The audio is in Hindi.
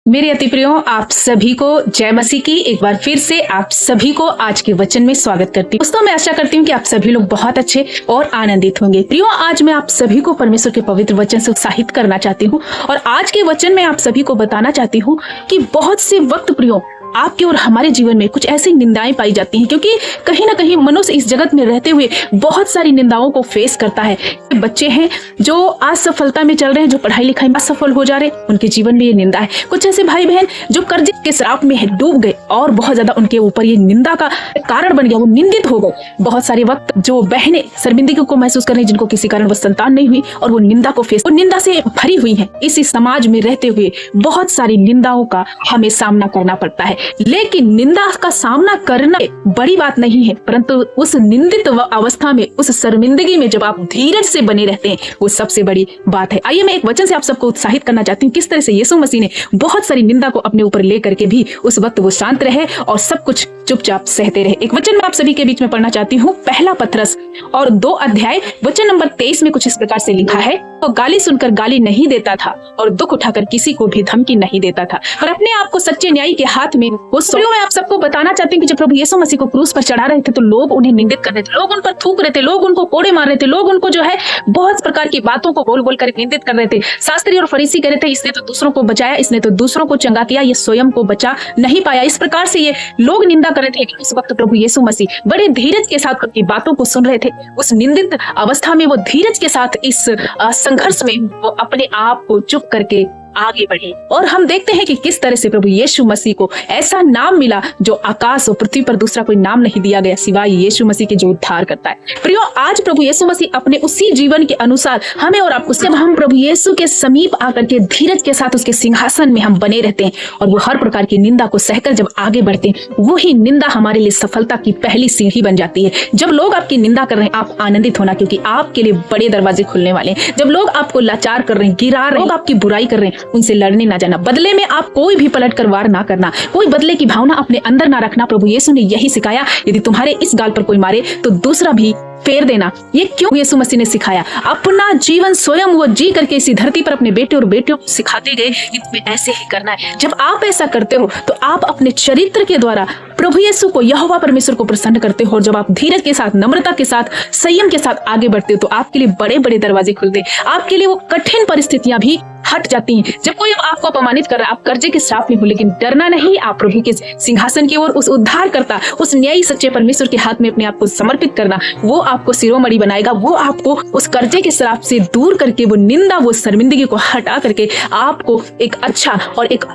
मेरे अति प्रियो, आप सभी को जय मसीह की। एक बार फिर से आप सभी को आज के वचन में स्वागत करती हूँ। दोस्तों, मैं आशा करती हूँ कि आप सभी लोग बहुत अच्छे और आनंदित होंगे। प्रियो, आज मैं आप सभी को परमेश्वर के पवित्र वचन से उत्साहित करना चाहती हूँ और आज के वचन में आप सभी को बताना चाहती हूँ कि बहुत से वक्त प्रियो आपके और हमारे जीवन में कुछ ऐसी निंदाएं पाई जाती हैं, क्योंकि कहीं ना कहीं मनुष्य इस जगत में रहते हुए बहुत सारी निंदाओं को फेस करता है। बच्चे हैं जो असफलता में चल रहे हैं, जो पढ़ाई लिखाई में असफल हो जा रहे हैं, उनके जीवन में ये निंदा है। कुछ ऐसे भाई बहन जो कर्जे के श्राप में डूब गए और बहुत ज्यादा उनके ऊपर ये निंदा का कारण बन गया, वो निंदित हो गए। बहुत सारे वक्त जो बहनें शर्मिंदगी को महसूस कर रही, जिनको किसी कारण वो संतान नहीं हुई और वो निंदा को फेस, वो निंदा से भरी हुई है। इसी समाज में रहते हुए बहुत सारी निंदाओं का हमें सामना करना पड़ता है। लेकिन निंदा का सामना करना बड़ी बात नहीं है, परंतु उस निंदित अवस्था में, उस शर्मिंदगी में जब आप धीरज से बने रहते हैं, वो सबसे बड़ी बात है। आइए मैं एक वचन से आप सबको उत्साहित करना चाहती हूँ, किस तरह से यीशु मसीह ने बहुत सारी निंदा को अपने ऊपर लेकर के भी उस वक्त वो शांत रहे और सब कुछ चुपचाप सहते रहे। एक वचन मैं आप सभी के बीच में पढ़ना चाहती हूँ, पहला पतरस और 2 अध्याय वचन नंबर 23 में कुछ इस प्रकार से लिखा है। तो गाली सुनकर गाली नहीं देता था और दुख उठाकर किसी को भी धमकी नहीं देता था, और अपने आप को सच्चे न्यायी के हाथ में वो मैं आप सबको बताना चाहती हूँ कि जब प्रभु यीशु मसीह को क्रूस पर चढ़ा रहे थे तो लोग उन्हें निंदित कर रहे थे, लोग उन पर थूक रहे थे, लोग उनको कोड़े मार रहे थे, लोग उनको जो है बहुत प्रकार की बातों को बोल बोल कर निंदित कर रहे थे। शास्त्री और फरीसी कह रहे थे, इसने तो दूसरों को बचाया, इसने तो दूसरों को चंगा किया, ये स्वयं को बचा नहीं पाया। इस प्रकार से ये लोग निंदा कर रहे थे। इस वक्त प्रभु यीशु मसीह बड़े धीरज के साथ उनकी बातों को सुन रहे थे। उस निंदित अवस्था में वो धीरज के साथ इस संघर्ष में वो अपने आप को चुप करके आगे बढ़े। और हम देखते हैं कि किस तरह से प्रभु यीशु मसीह को ऐसा नाम मिला जो आकाश और पृथ्वी पर दूसरा कोई नाम नहीं दिया गया सिवाय यीशु मसीह के, जो उद्धार करता है। प्रियो, आज प्रभु यीशु मसीह अपने उसी जीवन के अनुसार हमें और आपको, जब हम प्रभु यीशु के समीप आकर के धीरज के साथ उसके सिंहासन में हम बने रहते हैं और वो हर प्रकार की निंदा को सहकर जब आगे बढ़ते हैं, वही निंदा हमारे लिए सफलता की पहली सीढ़ी बन जाती है। जब लोग आपकी निंदा कर रहे हैं, आप आनंदित होना, क्योंकि आपके लिए बड़े दरवाजे खुलने वाले हैं। जब लोग आपको लाचार कर रहे हैं, गिरा रहे हैं, लोग आपकी बुराई कर रहे हैं, उनसे लड़ने ना जाना। बदले में आप कोई भी पलट कर वार ना करना, कोई बदले की भावना अपने अंदर ना रखना। प्रभु यीशु ने यही सिखाया, यदि तुम्हारे इस गाल पर कोई मारे तो दूसरा भी फेर देना। ये क्यों यीशु मसीह ने सिखाया? अपना जीवन स्वयं वो जी करके इसी धरती पर अपने बेटे और बेटियों को सिखाते गए कि तुम्हें ऐसे ही करना है। जब आप ऐसा करते हो तो आप अपने चरित्र के द्वारा प्रभु यीशु को, यहोवा परमेश्वर को प्रसन्न करते हो। और जब आप धीरज के साथ, नम्रता के साथ, संयम के साथ आगे बढ़ते हो तो आपके लिए बड़े बड़े दरवाजे खुलते हैं। आपके लिए वो कठिन परिस्थितियां भी हट जाती हैं। जब कोई आपको अपमानित कर रहा है, आप कर्जे के श्राप में हो, लेकिन डरना नहीं। आप प्रभु के सिंहासन की ओर, उस उद्धार करता, उस न्यायी सच्चे परमेश्वर के हाथ में अपने आप को समर्पित करना। वो आपको शिरोमणि बनाएगा। वो आपको उस कर्जे के श्राप से दूर करके, वो निंदा, वो शर्मिंदगी को हटा करके आपको एक अच्छा और एक